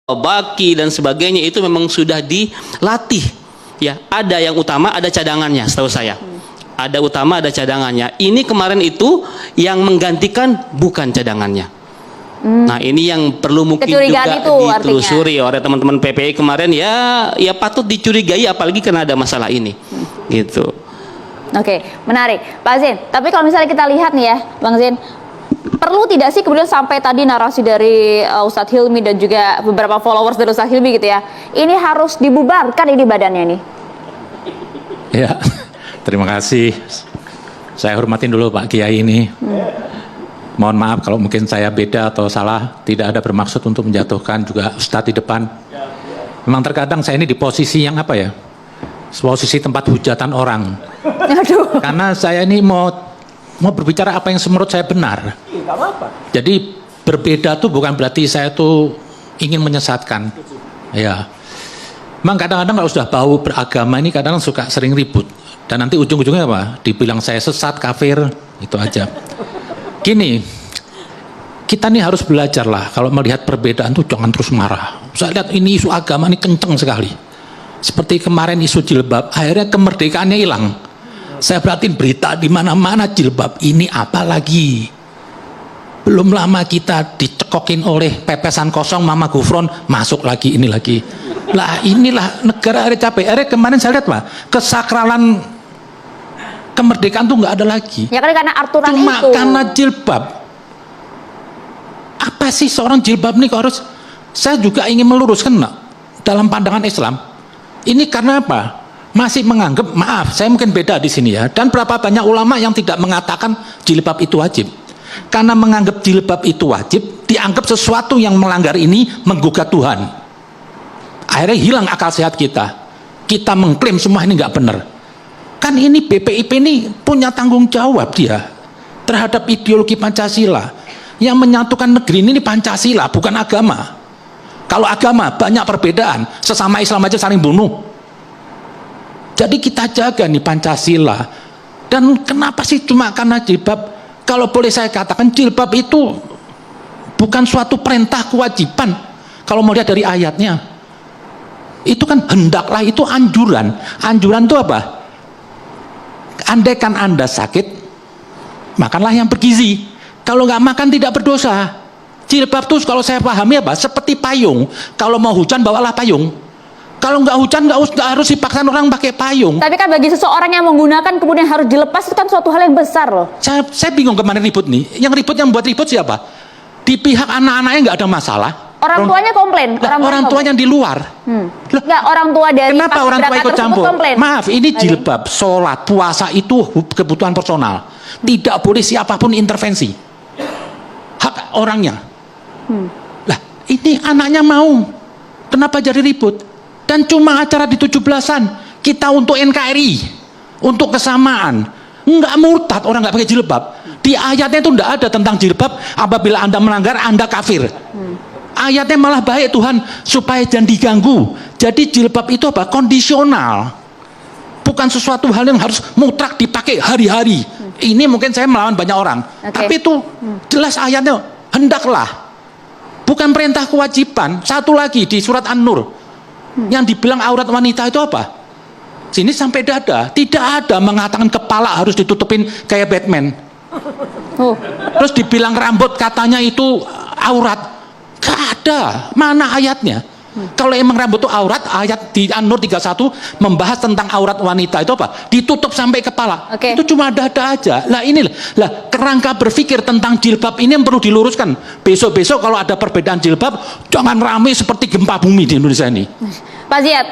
baki dan sebagainya itu memang sudah dilatih. Ya, ada yang utama, ada cadangannya, setahu saya. Ada utama, ada cadangannya. Ini kemarin itu yang menggantikan bukan cadangannya. Nah, ini yang perlu mungkin juga ditelusuri oleh teman-teman PPI kemarin, ya patut dicurigai apalagi karena ada masalah ini. Gitu. Oke, menarik. Pak Zain, tapi kalau misalnya kita lihat nih ya, Bang Zain, perlu tidak sih kemudian sampai tadi narasi dari Ustadz Hilmi dan juga beberapa followers dari Ustadz Hilmi gitu ya, ini harus dibubarkan ini badannya nih? Ya, terima kasih. Saya hormatin dulu Pak Kiai ini. Mohon maaf kalau mungkin saya beda atau salah, tidak ada bermaksud untuk menjatuhkan juga Ustadz di depan. Memang terkadang saya ini di posisi yang apa ya, posisi tempat hujatan orang. Aduh. Karena saya ini mau berbicara apa yang menurut saya benar. Jadi berbeda tuh bukan berarti saya tuh ingin menyesatkan. Ya, memang kadang-kadang kalau sudah bau beragama ini kadang suka sering ribut. Dan nanti ujung-ujungnya apa? Dibilang saya sesat, kafir, itu aja. Gini, kita nih harus belajar lah. Kalau melihat perbedaan tuh jangan terus marah. Saya lihat ini isu agama ini kenceng sekali. Seperti kemarin isu jilbab, akhirnya kemerdekaannya hilang. Saya perhatiin berita di mana-mana jilbab ini apa lagi. Belum lama kita dicekokin oleh pepesan kosong Mama Gufron, masuk lagi ini lagi. Lah inilah negara akhirnya capek. Akhirnya kemarin saya lihat Pak, kesakralan kemerdekaan tuh nggak ada lagi. Ya kan karena aturan cuma itu. Karena jilbab. Apa sih seorang jilbab nih kok harus? Saya juga ingin meluruskan dalam pandangan Islam. Ini karena apa? Masih menganggap, maaf, saya mungkin beda di sini ya. Dan berapa banyak ulama yang tidak mengatakan jilbab itu wajib. Karena menganggap jilbab itu wajib, dianggap sesuatu yang melanggar ini menggugat Tuhan. Akhirnya hilang akal sehat kita. Kita mengklaim semua ini nggak benar. Kan ini BPIP ini punya tanggung jawab dia terhadap ideologi Pancasila. Yang menyatukan negeri ini Pancasila, bukan agama. Kalau agama banyak perbedaan, sesama Islam aja saling bunuh. Jadi kita jaga nih Pancasila. Dan kenapa sih cuma karena jilbab? Kalau boleh saya katakan jilbab itu bukan suatu perintah kewajiban. Kalau mau lihat dari ayatnya, itu kan hendaklah, itu anjuran. Anjuran itu apa? Andaikan Anda sakit, makanlah yang bergizi. Kalau nggak makan tidak berdosa. Jilbab itu kalau saya pahami apa? Seperti payung. Kalau mau hujan bawalah payung. Kalau nggak hujan nggak harus dipaksa orang pakai payung. Tapi kan bagi seseorang yang menggunakan kemudian harus dilepas itu kan suatu hal yang besar loh. Saya bingung kemarin ribut nih. Yang ribut, yang buat ribut siapa? Di pihak anak-anaknya nggak ada masalah. Orang tuanya komplain. Orang tua yang di luar. Enggak, orang tua dari. Kenapa orang tua ikut campur? Maaf, ini jilbab, sholat, puasa itu kebutuhan personal. Tidak boleh siapapun intervensi. Hak orangnya. Lah, ini anaknya mau. Kenapa jadi ribut? Dan cuma acara di 17-an, kita untuk NKRI, untuk kesamaan. Enggak murtad orang nggak pakai jilbab. Di ayatnya itu enggak ada tentang jilbab. Apabila Anda melanggar, Anda kafir. Ayatnya malah baik Tuhan, supaya jangan diganggu. Jadi jilbab itu apa? Kondisional. Bukan sesuatu hal yang harus mutlak dipakai hari-hari. Ini mungkin saya melawan banyak orang. Tapi itu jelas ayatnya, hendaklah. Bukan perintah kewajiban. Satu lagi di surat An-Nur. Yang dibilang aurat wanita itu apa? Sini sampai dada. Tidak ada mengatakan kepala harus ditutupin kayak Batman. Terus dibilang rambut katanya itu aurat. Gak ada. Mana ayatnya? Kalau emang rambut itu aurat, ayat di An-Nur 31 membahas tentang aurat wanita itu apa? Ditutup sampai kepala. Itu cuma dada aja. Lah inilah, lah kerangka berpikir tentang jilbab ini yang perlu diluruskan. Besok-besok kalau ada perbedaan jilbab, jangan ramai seperti gempa bumi di Indonesia ini. Pak Ziyad,